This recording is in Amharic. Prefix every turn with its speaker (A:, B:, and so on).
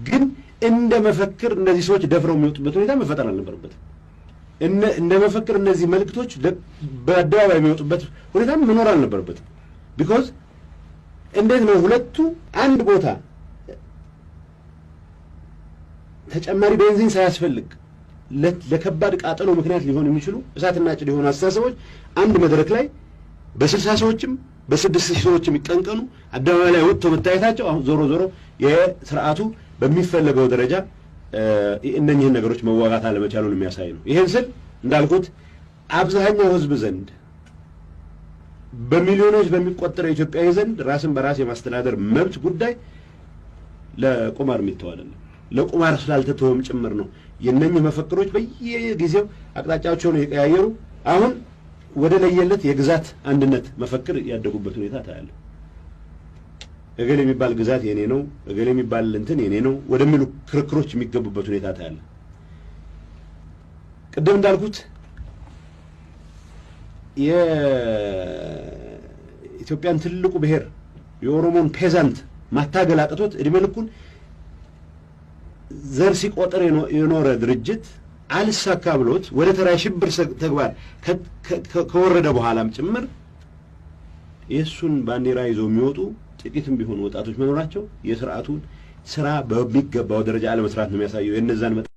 A: ግን እንደ መፈክር እነዚህ ሰዎች ደፍረው የሚወጡበት ሁኔታ መፈጠር አልነበረበትም። እንደ መፈክር እነዚህ መልእክቶች በአደባባይ የሚወጡበት ሁኔታ መኖር አልነበረበትም። ቢኮዝ እንዴት ነው ሁለቱ አንድ ቦታ ተጨማሪ ቤንዚን ሳያስፈልግ ለከባድ ቃጠሎ ምክንያት ሊሆን የሚችሉ እሳትና ጭድ የሆኑ አስተሳሰቦች አንድ መድረክ ላይ በ60 ሰዎችም በ6,000 ሰዎችም ይቀንቀኑ አደባባይ ላይ ወጥተው መታየታቸው አሁን ዞሮ የሥርዓቱ በሚፈልገው ደረጃ እነኚህን ነገሮች መዋጋት አለመቻሉን የሚያሳይ ነው። ይሄን ስል እንዳልኩት አብዛኛው ሕዝብ ዘንድ በሚሊዮኖች በሚቆጠረው ኢትዮጵያዊ ዘንድ ራስን በራስ የማስተዳደር መብት ጉዳይ ለቁማር የሚተው አይደለም። ለቁማር ስላልተተወም ጭምር ነው የነኚህ መፈክሮች በየጊዜው አቅጣጫቸውን የቀያየሩ አሁን ወደ ለየለት የግዛት አንድነት መፈክር ያደጉበት ሁኔታ ታያለ። እገሌ የሚባል ግዛት የኔ ነው፣ እገሌ የሚባል እንትን የኔ ነው ወደሚሉ ክርክሮች የሚገቡበት ሁኔታ ታያለ። ቅድም እንዳልኩት የኢትዮጵያን ትልቁ ብሔር የኦሮሞን ፔዛንት ማታገል አቅቶት እድሜ ልኩን ዘር ሲቆጥር የኖረ ድርጅት አልሳካ ብሎት ወደ ተራ ሽብር ተግባር ከወረደ በኋላም ጭምር የሱን ባንዲራ ይዘው የሚወጡ ጥቂትም ቢሆኑ ወጣቶች መኖራቸው የሥርዓቱን ስራ በሚገባው ደረጃ አለመስራት ነው የሚያሳየው። የነዛን